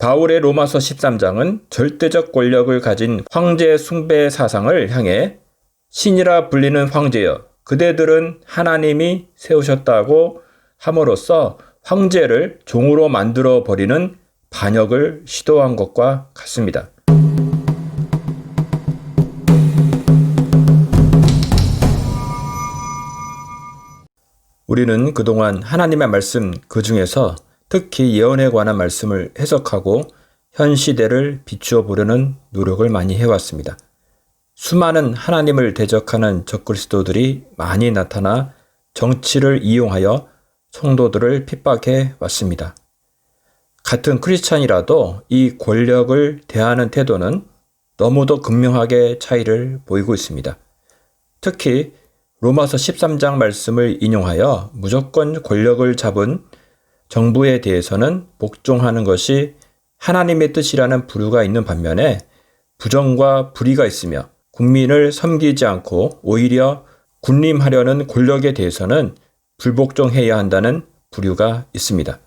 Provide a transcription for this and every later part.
바울의 로마서 13장은 절대적 권력을 가진 황제 숭배 사상을 향해 신이라 불리는 황제여 그대들은 하나님이 세우셨다고 함으로써 황제를 종으로 만들어 버리는 반역을 시도한 것과 같습니다. 우리는 그동안 하나님의 말씀 그 중에서 특히 예언에 관한 말씀을 해석하고 현 시대를 비추어 보려는 노력을 많이 해왔습니다. 수많은 하나님을 대적하는 적그리스도들이 많이 나타나 정치를 이용하여 성도들을 핍박해 왔습니다. 같은 크리스찬이라도 이 권력을 대하는 태도는 너무도 극명하게 차이를 보이고 있습니다. 특히 로마서 13장 말씀을 인용하여 무조건 권력을 잡은 정부에 대해서는 복종하는 것이 하나님의 뜻이라는 부류가 있는 반면에 부정과 불의가 있으며 국민을 섬기지 않고 오히려 군림하려는 권력에 대해서는 불복종해야 한다는 부류가 있습니다.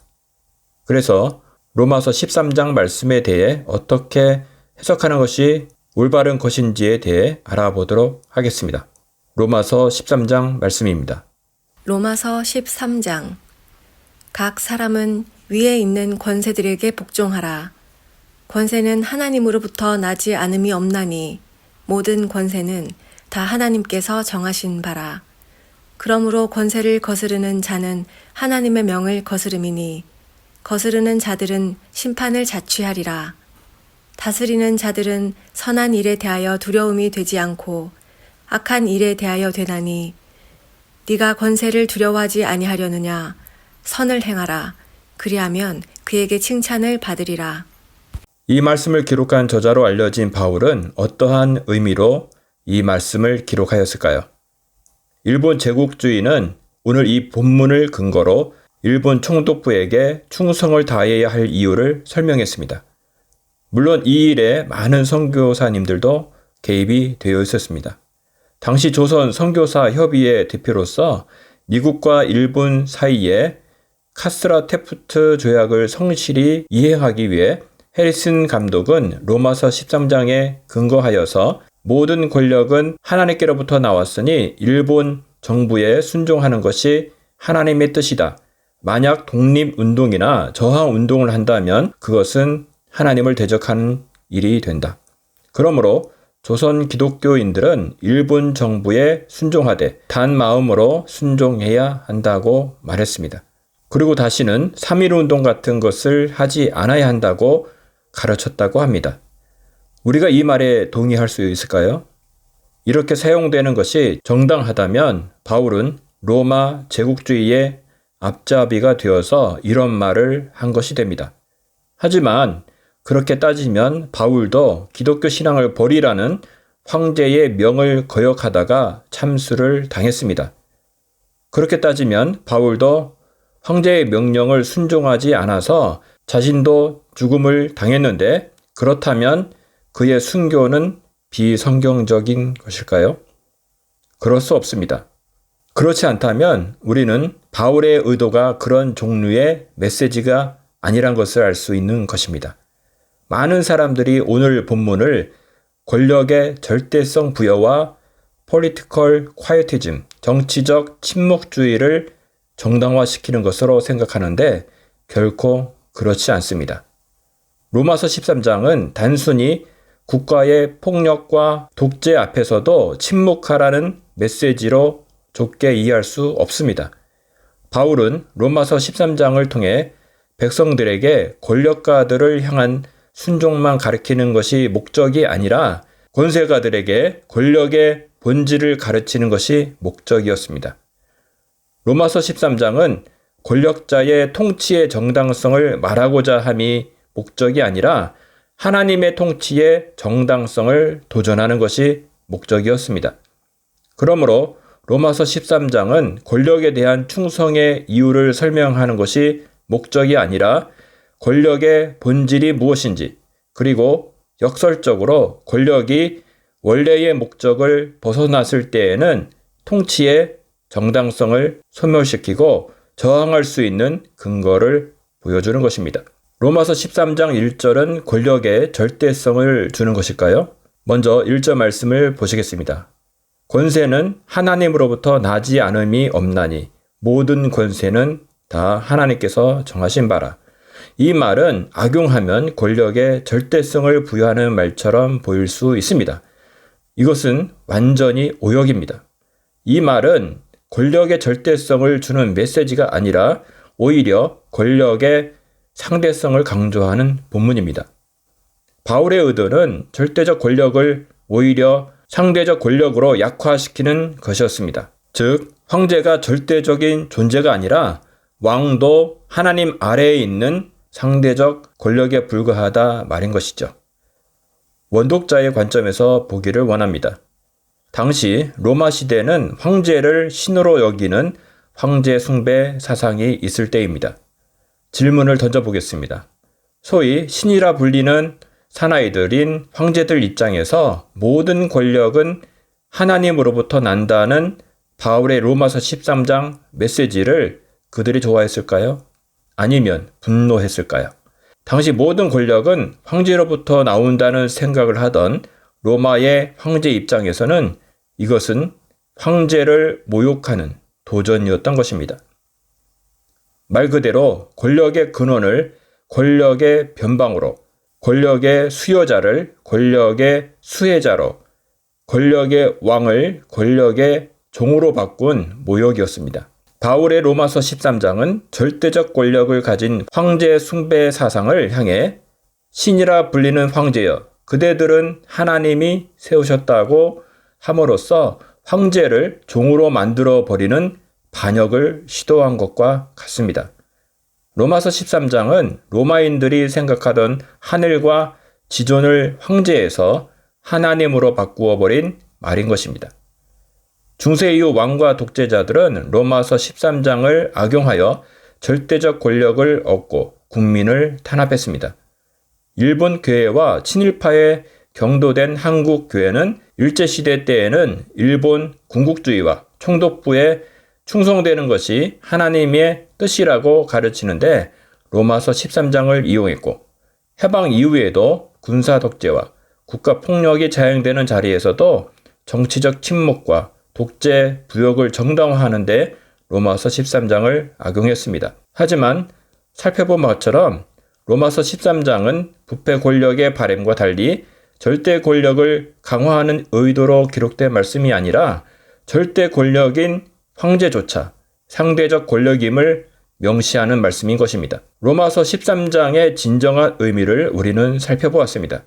그래서 로마서 13장 말씀에 대해 어떻게 해석하는 것이 올바른 것인지에 대해 알아보도록 하겠습니다. 로마서 13장 말씀입니다. 로마서 13장 각 사람은 위에 있는 권세들에게 복종하라. 권세는 하나님으로부터 나지 않음이 없나니 모든 권세는 다 하나님께서 정하신 바라. 그러므로 권세를 거스르는 자는 하나님의 명을 거스름이니 거스르는 자들은 심판을 자취하리라. 다스리는 자들은 선한 일에 대하여 두려움이 되지 않고 악한 일에 대하여 되나니 네가 권세를 두려워하지 아니하려느냐. 선을 행하라. 그리하면 그에게 칭찬을 받으리라. 이 말씀을 기록한 저자로 알려진 바울은 어떠한 의미로 이 말씀을 기록하였을까요? 일본 제국주의는 오늘 이 본문을 근거로 일본 총독부에게 충성을 다해야 할 이유를 설명했습니다. 물론 이 일에 많은 선교사님들도 개입이 되어 있었습니다. 당시 조선 선교사 협의회 대표로서 미국과 일본 사이에 카스라 테프트 조약을 성실히 이행하기 위해 해리슨 감독은 로마서 13장에 근거하여서 모든 권력은 하나님께로부터 나왔으니 일본 정부에 순종하는 것이 하나님의 뜻이다. 만약 독립운동이나 저항운동을 한다면 그것은 하나님을 대적하는 일이 된다. 그러므로 조선 기독교인들은 일본 정부에 순종하되 단 마음으로 순종해야 한다고 말했습니다. 그리고 다시는 3.1운동 같은 것을 하지 않아야 한다고 가르쳤다고 합니다. 우리가 이 말에 동의할 수 있을까요? 이렇게 사용되는 것이 정당하다면 바울은 로마 제국주의의 앞잡이가 되어서 이런 말을 한 것이 됩니다. 하지만 그렇게 따지면 바울도 기독교 신앙을 버리라는 황제의 명을 거역하다가 참수를 당했습니다. 그렇게 따지면 바울도 황제의 명령을 순종하지 않아서 자신도 죽음을 당했는데 그렇다면 그의 순교는 비성경적인 것일까요? 그럴 수 없습니다. 그렇지 않다면 우리는 바울의 의도가 그런 종류의 메시지가 아니란 것을 알 수 있는 것입니다. 많은 사람들이 오늘 본문을 권력의 절대성 부여와 political quietism, 정치적 침묵주의를 정당화시키는 것으로 생각하는데 결코 그렇지 않습니다. 로마서 13장은 단순히 국가의 폭력과 독재 앞에서도 침묵하라는 메시지로 좁게 이해할 수 없습니다. 바울은 로마서 13장을 통해 백성들에게 권력가들을 향한 순종만 가르치는 것이 목적이 아니라 권세가들에게 권력의 본질을 가르치는 것이 목적이었습니다. 로마서 13장은 권력자의 통치의 정당성을 말하고자 함이 목적이 아니라 하나님의 통치의 정당성을 도전하는 것이 목적이었습니다. 그러므로 로마서 13장은 권력에 대한 충성의 이유를 설명하는 것이 목적이 아니라 권력의 본질이 무엇인지 그리고 역설적으로 권력이 원래의 목적을 벗어났을 때에는 통치의 정당성을 소멸시키고 저항할 수 있는 근거를 보여주는 것입니다. 로마서 13장 1절은 권력의 절대성을 주는 것일까요? 먼저 1절 말씀을 보시겠습니다. 권세는 하나님으로부터 나지 않음이 없나니 모든 권세는 다 하나님께서 정하신 바라. 이 말은 악용하면 권력의 절대성을 부여하는 말처럼 보일 수 있습니다. 이것은 완전히 오역입니다. 이 말은 권력의 절대성을 주는 메시지가 아니라 오히려 권력의 상대성을 강조하는 본문입니다. 바울의 의도는 절대적 권력을 오히려 상대적 권력으로 약화시키는 것이었습니다. 즉, 황제가 절대적인 존재가 아니라 왕도 하나님 아래에 있는 상대적 권력에 불과하다 말인 것이죠. 원독자의 관점에서 보기를 원합니다. 당시 로마 시대는 황제를 신으로 여기는 황제 숭배 사상이 있을 때입니다. 질문을 던져보겠습니다. 소위 신이라 불리는 사나이들인 황제들 입장에서 모든 권력은 하나님으로부터 난다는 바울의 로마서 13장 메시지를 그들이 좋아했을까요? 아니면 분노했을까요? 당시 모든 권력은 황제로부터 나온다는 생각을 하던 로마의 황제 입장에서는 이것은 황제를 모욕하는 도전이었던 것입니다. 말 그대로 권력의 근원을 권력의 변방으로, 권력의 수요자를 권력의 수혜자로, 권력의 왕을 권력의 종으로 바꾼 모욕이었습니다. 바울의 로마서 13장은 절대적 권력을 가진 황제 숭배 사상을 향해 신이라 불리는 황제여, 그대들은 하나님이 세우셨다고 함으로써 황제를 종으로 만들어 버리는 반역을 시도한 것과 같습니다. 로마서 13장은 로마인들이 생각하던 하늘과 지존을 황제에서 하나님으로 바꾸어 버린 말인 것입니다. 중세 이후 왕과 독재자들은 로마서 13장을 악용하여 절대적 권력을 얻고 국민을 탄압했습니다. 일본 교회와 친일파에 경도된 한국 교회는 일제시대 때에는 일본 군국주의와 총독부에 충성되는 것이 하나님의 뜻이라고 가르치는데 로마서 13장을 이용했고, 해방 이후에도 군사 독재와 국가 폭력이 자행되는 자리에서도 정치적 침묵과 독재 부역을 정당화하는 데 로마서 13장을 악용했습니다. 하지만 살펴본 것처럼 로마서 13장은 부패 권력의 바램과 달리 절대 권력을 강화하는 의도로 기록된 말씀이 아니라 절대 권력인 황제조차 상대적 권력임을 명시하는 말씀인 것입니다. 로마서 13장의 진정한 의미를 우리는 살펴보았습니다.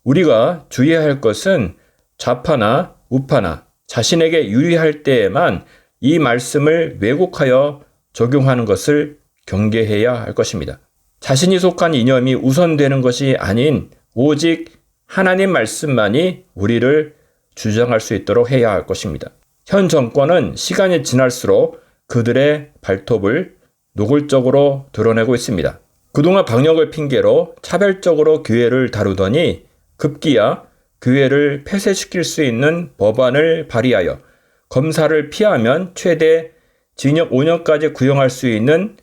우리가 주의해야 할 것은 좌파나 우파나 자신에게 유리할 때에만 이 말씀을 왜곡하여 적용하는 것을 경계해야 할 것입니다. 자신이 속한 이념이 우선되는 것이 아닌 오직 하나님 말씀만이 우리를 주장할 수 있도록 해야 할 것입니다. 현 정권은 시간이 지날수록 그들의 발톱을 노골적으로 드러내고 있습니다. 그동안 방역을 핑계로 차별적으로 교회를 다루더니 급기야 교회를 폐쇄시킬 수 있는 법안을 발의하여 검사를 피하면 최대 징역 5년까지 구형할 수 있는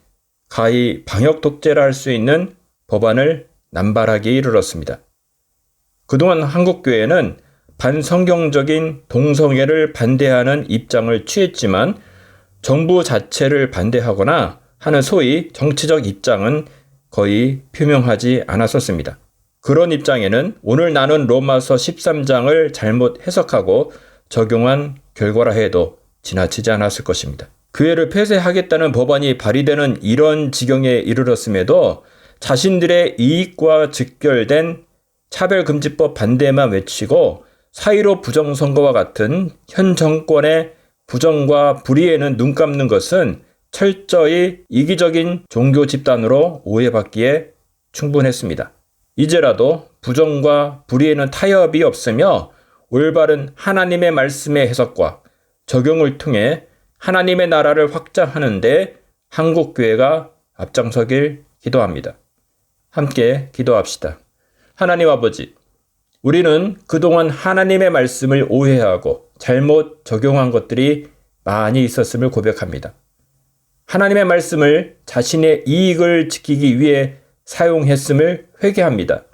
가히 방역 독재라 할 수 있는 법안을 남발하기에 이르렀습니다. 그동안 한국교회는 반성경적인 동성애를 반대하는 입장을 취했지만 정부 자체를 반대하거나 하는 소위 정치적 입장은 거의 표명하지 않았었습니다. 그런 입장에는 오늘 나눈 로마서 13장을 잘못 해석하고 적용한 결과라 해도 지나치지 않았을 것입니다. 교회를 폐쇄하겠다는 법안이 발의되는 이런 지경에 이르렀음에도 자신들의 이익과 직결된 차별금지법 반대만 외치고 사이로 부정선거와 같은 현 정권의 부정과 불의에는 눈 감는 것은 철저히 이기적인 종교 집단으로 오해받기에 충분했습니다. 이제라도 부정과 불의에는 타협이 없으며 올바른 하나님의 말씀의 해석과 적용을 통해 하나님의 나라를 확장하는 데 한국교회가 앞장서길 기도합니다. 함께 기도합시다. 하나님 아버지, 우리는 그동안 하나님의 말씀을 오해하고 잘못 적용한 것들이 많이 있었음을 고백합니다. 하나님의 말씀을 자신의 이익을 지키기 위해 사용했음을 회개합니다.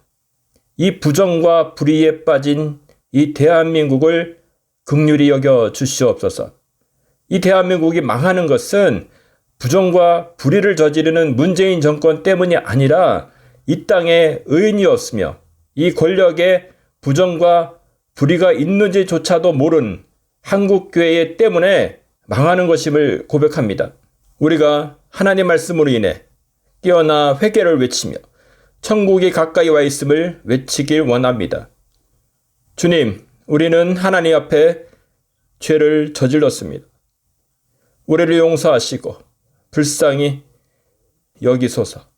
이 부정과 불의에 빠진 이 대한민국을 긍휼히 여겨 주시옵소서. 이 대한민국이 망하는 것은 부정과 불의를 저지르는 문재인 정권 때문이 아니라 이 땅에 의인이 없으며 이 권력에 부정과 불의가 있는지조차도 모른 한국교회 때문에 망하는 것임을 고백합니다. 우리가 하나님 말씀으로 인해 깨어나 회개를 외치며 천국이 가까이 와 있음을 외치길 원합니다. 주님, 우리는 하나님 앞에 죄를 저질렀습니다. 우리를 용서하시고 불쌍히 여기소서.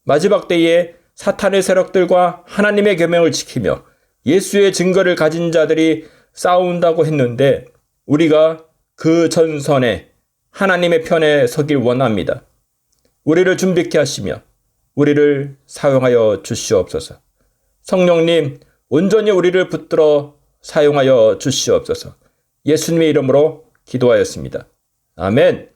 마지막 때에 사탄의 세력들과 하나님의 계명을 지키며 예수의 증거를 가진 자들이 싸운다고 했는데 우리가 그 전선에 하나님의 편에 서길 원합니다. 우리를 준비케 하시며 우리를 사용하여 주시옵소서. 성령님, 온전히 우리를 붙들어 사용하여 주시옵소서. 예수님의 이름으로 기도하였습니다. 아멘.